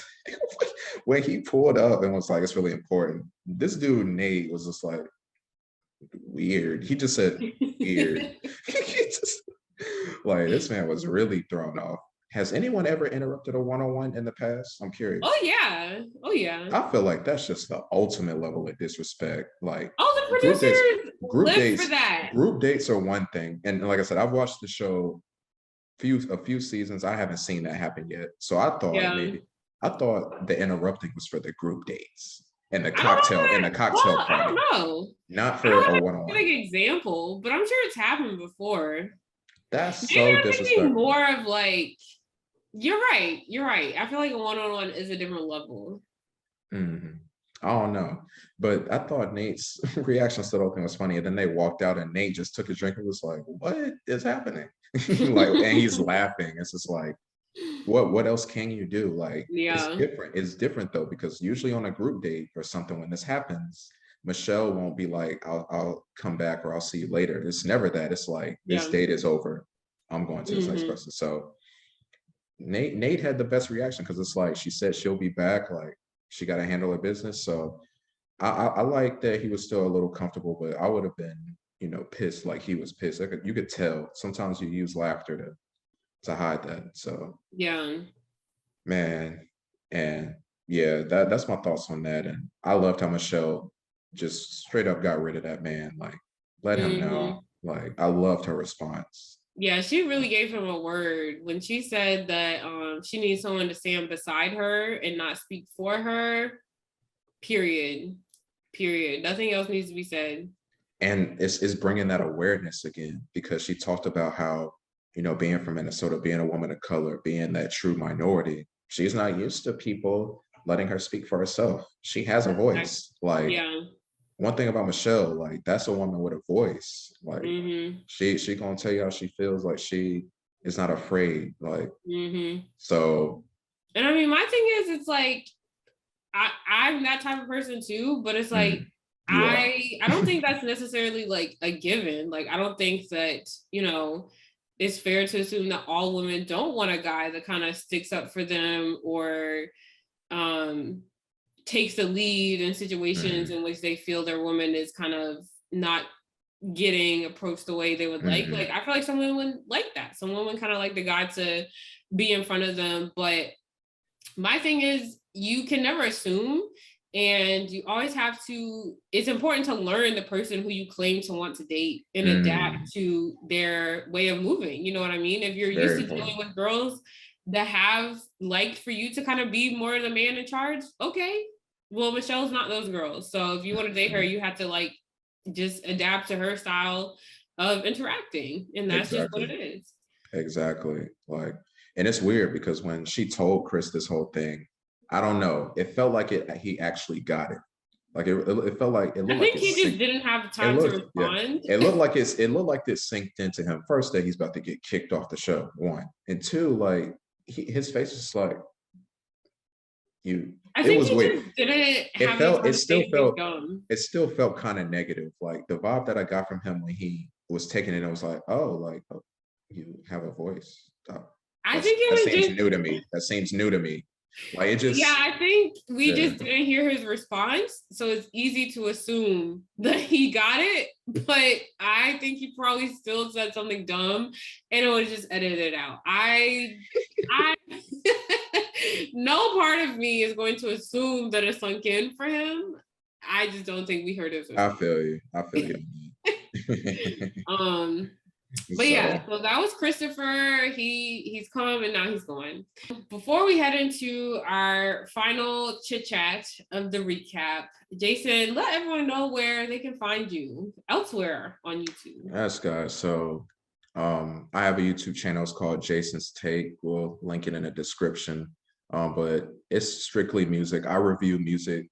when he pulled up and was like, it's really important, this dude Nayte was just like, weird. He just said weird. Like, this man was really thrown off. Has anyone ever interrupted a one-on-one in the past? I'm curious. Oh yeah. I feel like that's just the ultimate level of disrespect. Like, the producers group dates for that. Group dates are one thing, and like I said, I've watched the show a few seasons. I haven't seen that happen yet. So I thought the interrupting was for the group dates and the cocktail party. I don't know. Not for a one-on-one. Like example, but I'm sure it's happened before. That's so disrespectful. More of like, you're right. I feel like a one-on-one is a different level. Mm-hmm. I don't know, but I thought Nayte's reaction to the whole thing was funny, and then they walked out, and Nayte just took a drink and was like, "What is happening?" Like, and he's laughing. It's just like, what else can you do? Like, it's different. It's different though, because usually on a group date or something, when this happens, Michelle won't be like, I'll come back or I'll see you later. It's never that. It's like, this date is over. I'm going to the next person. So Nayte had the best reaction, because it's like, she said she'll be back. Like, she got to handle her business. So I like that he was still a little comfortable, but I would have been, pissed. Like, he was pissed. You could tell. Sometimes you use laughter to hide that. So man, and that's my thoughts on that. And I loved how Michelle just straight up got rid of that man. Like, let him know. Like, I loved her response. Yeah, she really gave him a word when she said that she needs someone to stand beside her and not speak for her. Period. Nothing else needs to be said. And it's bringing that awareness again, because she talked about how, being from Minnesota, being a woman of color, being that true minority, she's not used to people letting her speak for herself. She has a voice. Like, yeah. One thing about Michelle, like, that's a woman with a voice. Like, she gonna tell you how she feels. Like, she is not afraid. Like, so. And I mean, my thing is, it's like, I'm that type of person too, but it's like, I don't think that's necessarily like a given. Like, I don't think that, it's fair to assume that all women don't want a guy that kind of sticks up for them or takes the lead in situations in which they feel their woman is kind of not getting approached the way they would like. Like, I feel like some women like that. Some women kind of like the guy to be in front of them. But my thing is, you can never assume, and you always have to, it's important to learn the person who you claim to want to date and adapt to their way of moving. You know what I mean? If you're used to dealing with girls that have liked for you to kind of be more the man in charge, okay. Well, Michelle's not those girls. So if you want to date her, you have to like just adapt to her style of interacting. And that's just what it is. Exactly. Like, and it's weird because when she told Chris this whole thing, I don't know, it felt like he actually got it. Like, it felt like it looked I think he just didn't have time to respond. Yeah. It looked like it synced into him. First, that he's about to get kicked off the show, one, and two, like, his face was just like, I think it was weird. It still felt kind of negative. Like, the vibe that I got from him when he was taking it, I was like, oh, you have a voice. I think it seems new to me. That seems new to me. Like, it just. Yeah, I think we just didn't hear his response, so it's easy to assume that he got it. But I think he probably still said something dumb, and it was just edited out. I no part of me is going to assume that it sunk in for him. I just don't think we heard it. I feel you. But yeah, so that was Christopher. He's come and now he's going. Before we head into our final chit chat of the recap, Jason, let everyone know where they can find you elsewhere on YouTube. Yes, guys. So I have a YouTube channel. It's called Jason's Take. We'll link it in the description. But it's strictly music. I review music,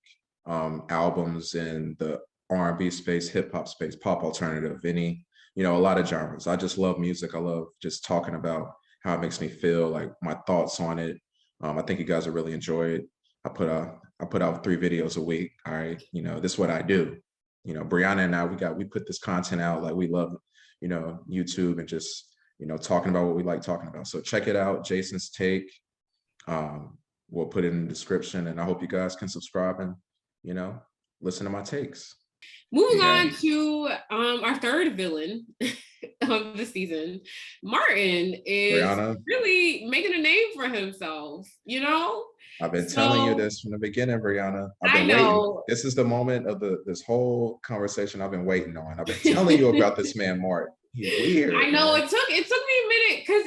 albums in the R&B space, hip hop space, pop alternative, a lot of genres. I just love music. I love just talking about how it makes me feel, like my thoughts on it. I think you guys will really enjoy it. I put out 3 videos a week. All right. This is what I do. Brianna and I, we put this content out. Like, we love, YouTube and just, talking about what we like talking about. So check it out. Jason's Take. We'll put it in the description, and I hope you guys can subscribe and, listen to my takes. Moving on to our third villain of the season, Martin is really making a name for himself, I've been telling you this from the beginning, Brianna. I've been waiting. This is the moment of this whole conversation I've been waiting on. I've been telling you about this man, Martin. He's weird. I know, man. It took me a minute because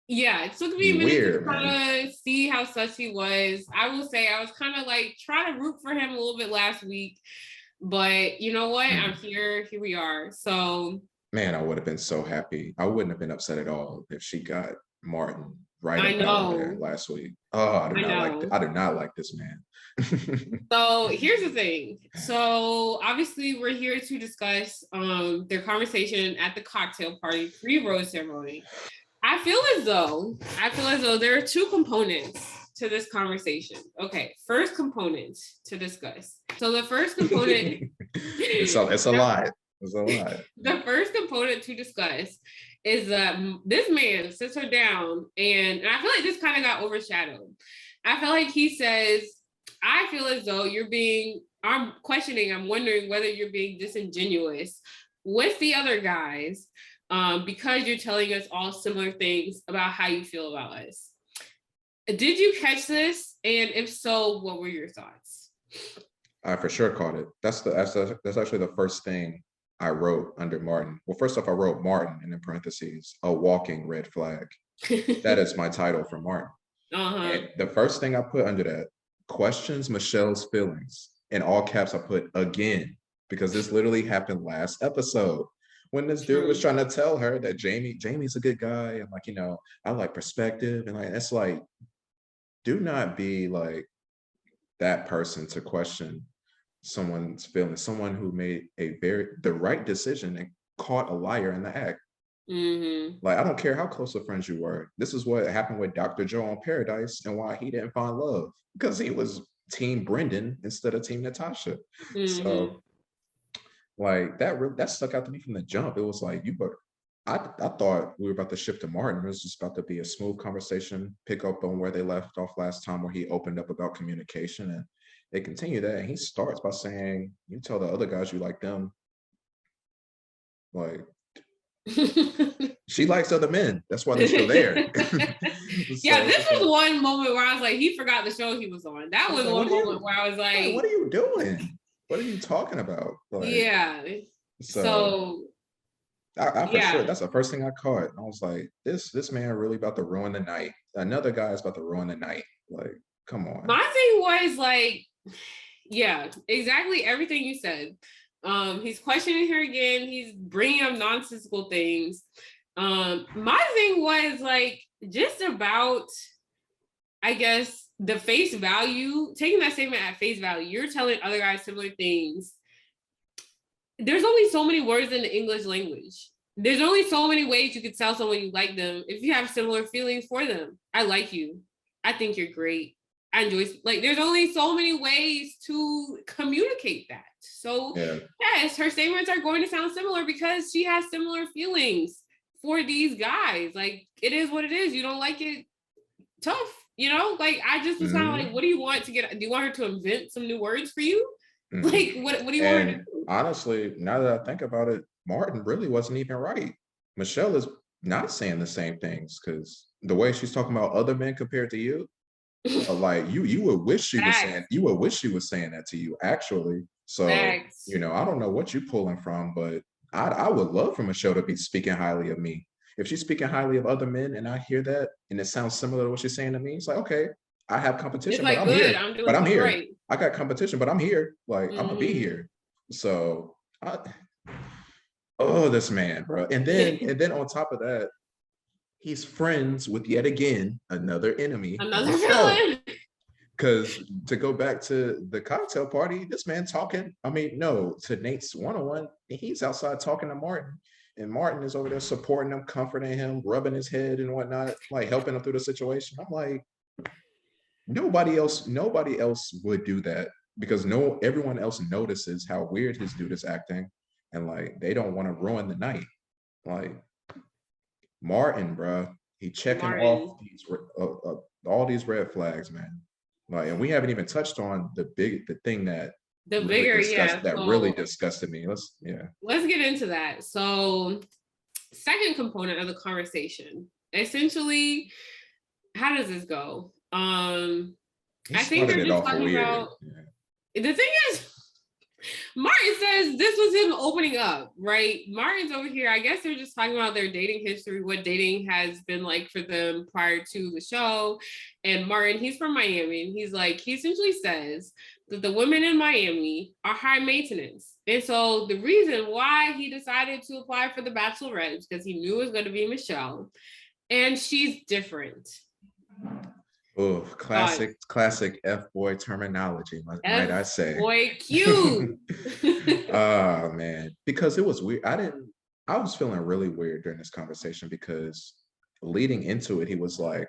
it took me a minute to kind of see how sus he was. I will say I was kind of like trying to root for him a little bit last week. But you know what? I'm here. Here we are. So, man, I would have been so happy. I wouldn't have been upset at all if she got Martin right there last week. Oh, I do not like this man. So here's the thing. So obviously we're here to discuss their conversation at the cocktail party pre-rose ceremony. I feel as though there are 2 components to this conversation. Okay, first component to discuss. So the first component it's a lot. It's a lot. The first component to discuss is that this man sits her down, and I feel like this kind of got overshadowed. I feel like he says, I feel as though I'm wondering whether you're being disingenuous with the other guys because you're telling us all similar things about how you feel about us. Did you catch this? And if so, what were your thoughts? I for sure caught it. That's actually the first thing I wrote under Martin. Well, first off, I wrote Martin and in parentheses, a walking red flag. That is my title for Martin. And the first thing I put under that, questions Michelle's feelings. In all caps, I put again, because this literally happened last episode when this dude was trying to tell her that Jamie's a good guy. And like, you know, I like perspective. And like, that's like, do not be like that person to question someone's feelings, someone who made the right decision and caught a liar in the act. Like, I don't care how close of friends you were. This is what happened with Dr. Joe on Paradise and why he didn't find love, because he was team Brendan instead of team Natasha. So like that stuck out to me from the jump. It was like, I thought we were about to shift to Martin. It was just about to be a smooth conversation, pick up on where they left off last time, where he opened up about communication, and they continue that. And he starts by saying, you tell the other guys you like them. Like, she likes other men. That's why they're still there. Yeah, this was one moment where I was like, he forgot the show he was on. That was one moment where I was like, what are you doing? What are you talking about? Like, yeah. So I for sure, that's the first thing I caught. I was like, this man really about to ruin the night. Another guy is about to ruin the night. Like, come on. My thing was like, yeah, exactly everything you said. He's questioning her again. He's bringing up nonsensical things. My thing was like, just about, I guess, the face value, taking that statement at face value. You're telling other guys similar things. There's only so many words in the English language. There's only so many ways you could tell someone you like them if you have similar feelings for them. I like you. I think you're great. I enjoy, like, there's only so many ways to communicate that. So yes, her statements are going to sound similar because she has similar feelings for these guys. Like, it is what it is. You don't like it, tough, you know? Like, I just was kind of like, what do you want to get? Do you want her to invent some new words for you? Like, what do you want her to do? Honestly, now that I think about it, Martin really wasn't even right. Michelle is not saying the same things, because the way she's talking about other men compared to you, like you would wish she was saying, that to you, actually. So you know, I don't know what you're pulling from, but I would love for Michelle to be speaking highly of me. If she's speaking highly of other men and I hear that and it sounds similar to what she's saying to me, it's like, okay, I have competition, like, but I'm here. Right. I got competition, but I'm here. Like, I'm gonna be here. So this man, bro. And then on top of that, he's friends with, yet again, another enemy. Another villain. Because to go back to the cocktail party, this man talking, to Nayte's one-on-one, he's outside talking to Martin. And Martin is over there supporting him, comforting him, rubbing his head and whatnot, like helping him through the situation. I'm like, nobody else would do that, because everyone else notices how weird his dude is acting, and like they don't want to ruin the night. Like, Martin, bro, he checking off these all these red flags, man. Like, and we haven't even touched on the thing that really disgusted me. Let's get into that. So, second component of the conversation, essentially, how does this go? I think they're just talking about. The thing is, Martin says this was him opening up, right? Martin's over here. I guess they're just talking about their dating history, what dating has been like for them prior to the show. And Martin, he's from Miami, and he essentially says that the women in Miami are high maintenance. And so the reason why he decided to apply for the Bachelorette is because he knew it was going to be Michelle, and she's different. Oh, classic F-boy terminology, might I say. Boy, cute. Oh, man. Because it was weird. I was feeling really weird during this conversation, because leading into it, he was like,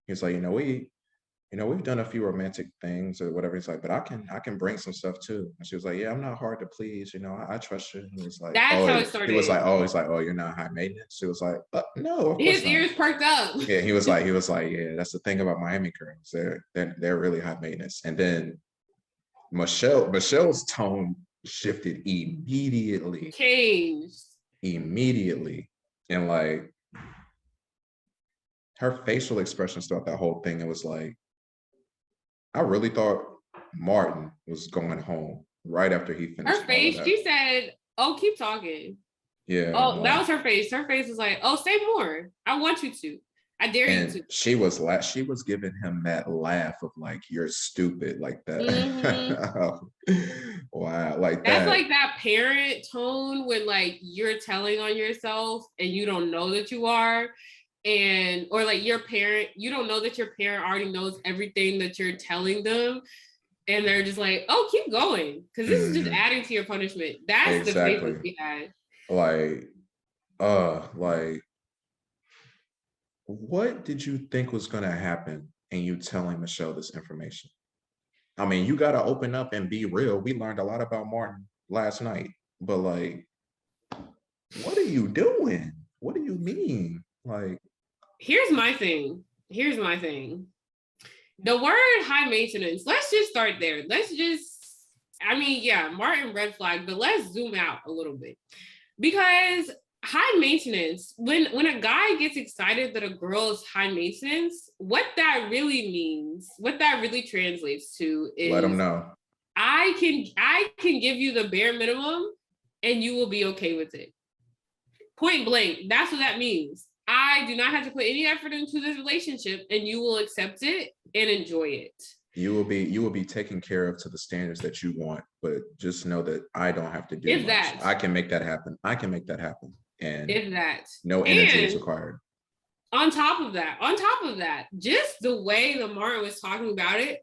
we've done a few romantic things or whatever. He's like, but I can bring some stuff too. And she was like, yeah, I'm not hard to please. I trust you. And he was like, that's how it started. He was like, oh, you're not high maintenance. She was like, no. His ears perked up. Yeah, he was like, yeah, that's the thing about Miami girls. They're really high maintenance. And then Michelle's tone shifted immediately. Changed. Immediately. And like, her facial expressions throughout that whole thing, it was like, I really thought Martin was going home right after he finished. Her face, she said, oh, keep talking. Yeah. Oh, that was her face. Her face was like, oh, say more. I want you to. I dare you to. She was giving him that laugh of like, you're stupid, like that. Wow, like that's like that parent tone when like you're telling on yourself and you don't know that you are, and or like your parent, you don't know that your parent already knows everything that you're telling them, and they're just like, oh, keep going, because this is just adding to your punishment. That's exactly the face that we had. Like, what did you think was going to happen in you telling Michelle this information? I mean, you got to open up and be real. We learned a lot about Martin last night, but like, what are you doing? What do you mean? Like, here's my thing. The word high maintenance, let's just start there. Martin red flag, but let's zoom out a little bit. Because high maintenance, when a guy gets excited that a girl is high maintenance, what that really means, what that really translates to is, let him know. I can give you the bare minimum and you will be okay with it. Point blank, that's what that means. I do not have to put any effort into this relationship and you will accept it and enjoy it. You will be taken care of to the standards that you want, but just know that I don't have to do much. I can make that happen. And no energy is required. On top of that, just the way that Martin was talking about it,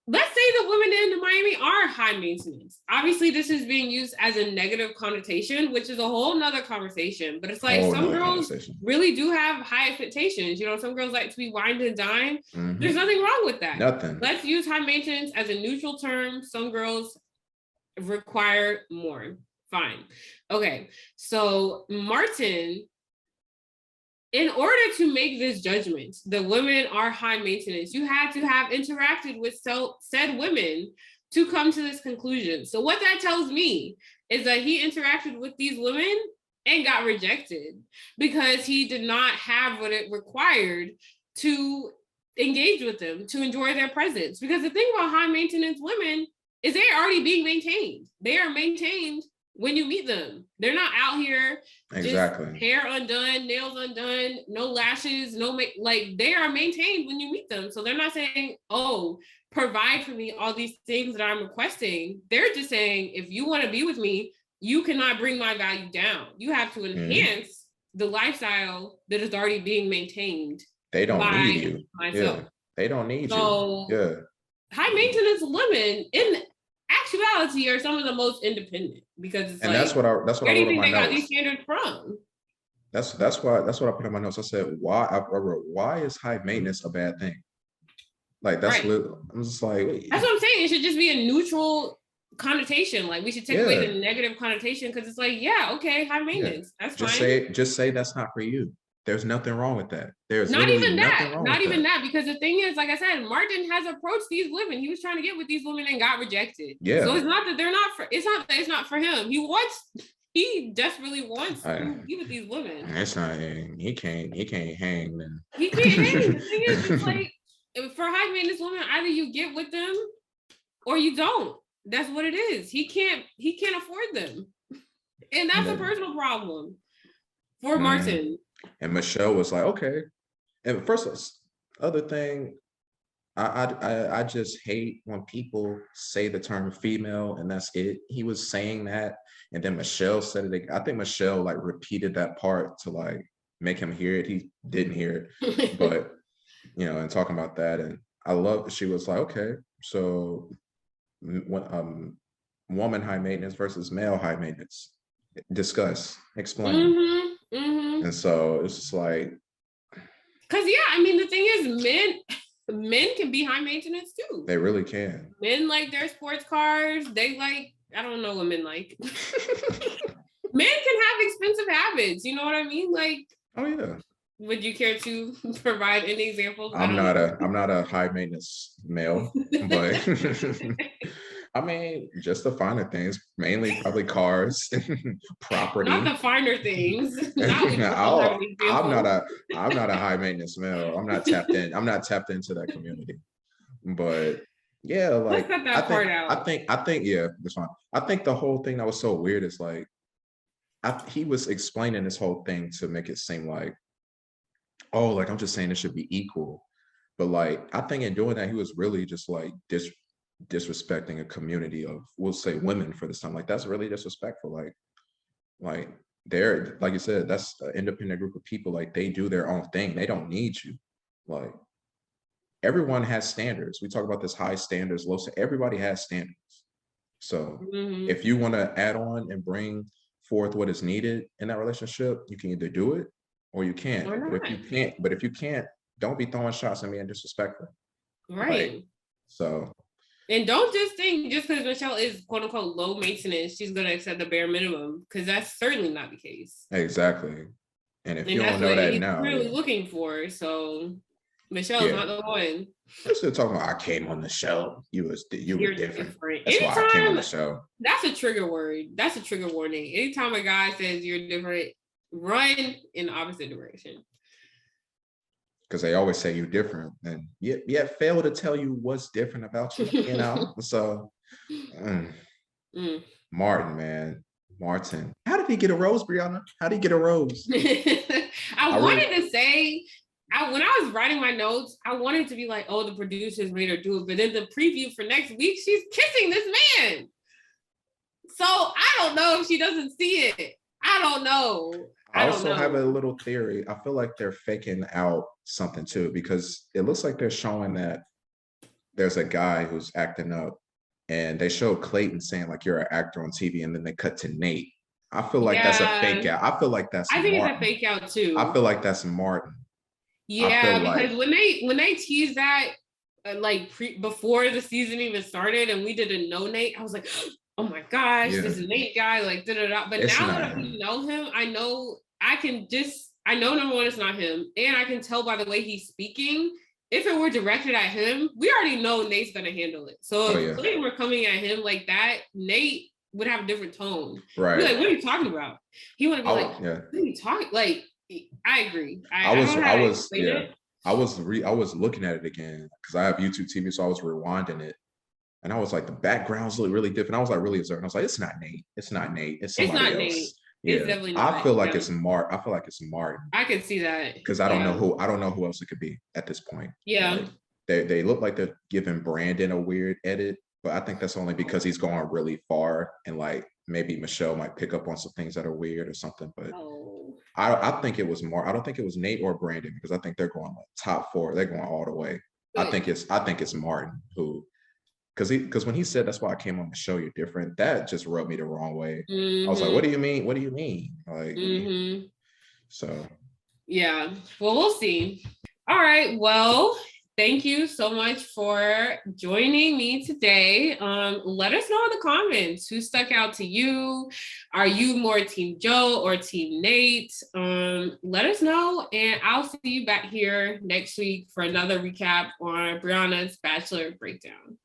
let's say the women in Miami are high maintenance. Obviously, this is being used as a negative connotation, which is a whole nother conversation. But it's like some girls really do have high expectations. You know, some girls like to be wined and dined. Mm-hmm. There's nothing wrong with that. Nothing. Let's use high maintenance as a neutral term. Some girls require more. Fine. Okay. So Martin, in order to make this judgment, the women are high maintenance, you had to have interacted with said women to come to this conclusion. So what that tells me is that he interacted with these women and got rejected because he did not have what it required to engage with them, to enjoy their presence. Because the thing about high maintenance women is they're already being maintained. They are maintained when you meet them. They're not out here just hair undone, nails undone, no lashes, like they are maintained when you meet them. So they're not saying, oh, provide for me all these things that I'm requesting. They're just saying, if you want to be with me, you cannot bring my value down. You have to enhance the lifestyle that is already being maintained. They don't need you. Myself. Yeah. They don't need you. Yeah. High maintenance women in actuality are some of the most independent, because it's that's what I wrote in my notes. Got these standards from. That's what I put in my notes. I said, why is high maintenance a bad thing? Like that's I'm just like, wait. That's what I'm saying. It should just be a neutral connotation. Like we should take away the negative connotation, because it's like, okay, high maintenance. That's fine. Just say that's not for you. There's nothing wrong with that. There's not even that, because the thing is, like I said, Martin has approached these women. He was trying to get with these women and got rejected. Yeah. So it's not that they're not for. It's not that it's not for him. He desperately wants to be with these women. It's not. He can't hang. Then he can't hang. The thing is, it's like for high maintenance women, either you get with them or you don't. That's what it is. He can't afford them, and that's a personal problem for Martin. And Michelle was like, okay. And first, other thing, I just hate when people say the term female and that's it. He was saying that, and then Michelle said it. I think Michelle like repeated that part to like make him hear it. He didn't hear it, but and talking about that, and I love that she was like, okay, so when woman high maintenance versus male high maintenance, discuss, explain. And so it's just like, because the thing is, men can be high maintenance too. They really can. Men like their sports cars. They like, I don't know what men like. Men can have expensive habits. You know what I mean? Like, oh yeah. Would you care to provide any examples? I'm not a high maintenance male, but I mean, just the finer things, mainly probably cars, property. Not the finer things. I'm not a high maintenance male. I'm not tapped into that community. But Yeah, Let's like cut that part out. I think yeah, that's fine. I think the whole thing that was so weird is like he was explaining this whole thing to make it seem like, oh, like I'm just saying it should be equal. But like I think in doing that, he was really just like disrespecting a community of, we'll say, women for this time. Like that's really disrespectful. Like they're, like you said, that's an independent group of people. Like they do their own thing. They don't need you. Like everyone has standards. We talk about this high standards, low. Everybody has standards. So if you want to add on and bring forth what is needed in that relationship, you can either do it or you can't. But if you can't, don't be throwing shots at me and disrespectful. Right. Like, so. And don't just think just because Michelle is quote unquote low maintenance, she's gonna accept the bare minimum, because that's certainly not the case. Exactly. And if you don't know that now, really looking for. So Michelle's not the one. They're still talking about, I came on the show. You were different. That's why I came on the show. That's a trigger word. That's a trigger warning. Anytime a guy says you're different, run in the opposite direction. Because they always say you're different, and yet fail to tell you what's different about you, you know? So, Martin. How did he get a rose, Brianna? How did he get a rose? I wanted to say, when I was writing my notes, I wanted to be like, oh, the producers made her do it. But then the preview for next week, she's kissing this man. So I don't know if she doesn't see it. I don't know. I also have a little theory. I feel like they're faking out something too, because it looks like they're showing that there's a guy who's acting up, and they show Clayton saying like, you're an actor on TV, and then they cut to Nayte. I feel like that's a fake out. I feel like that's think it's a fake out too. I feel like that's Martin. Yeah, because when they teased that before the season even started and we didn't know Nayte, I was like, oh my gosh, this is Nayte guy, like da-da-da. But now that we know him, I know number one, it's not him. And I can tell by the way he's speaking, if it were directed at him, we already know Nate's gonna handle it. So if Clayton were coming at him like that, Nayte would have a different tone. Right. Like, what are you talking about? He would be like, what are you talking? Like, I agree. I was looking at it again because I have YouTube TV, so I was rewinding it. And I was like, the backgrounds look really different. I was like really observing. I was like, it's not Nayte. It's somebody else. Nayte. Yeah. It's definitely not. I feel like it's Martin. I feel like it's Martin. I can see that. Because I don't know who else it could be at this point. Yeah. Like, they look like they're giving Brandon a weird edit, but I think that's only because he's going really far, and like maybe Michelle might pick up on some things that are weird or something. But I think it was Martin. I don't think it was Nayte or Brandon, because I think they're going like top four. They're going all the way. I think it's Martin who. Because when he said, that's why I came on the show, you're different, that just rubbed me the wrong way. I was like, what do you mean? What do you mean? Like, so. Yeah, well, we'll see. All right, well, thank you so much for joining me today. Let us know in the comments who stuck out to you. Are you more Team Joe or Team Nayte? Let us know, and I'll see you back here next week for another recap on Brianna's Bachelor Breakdown.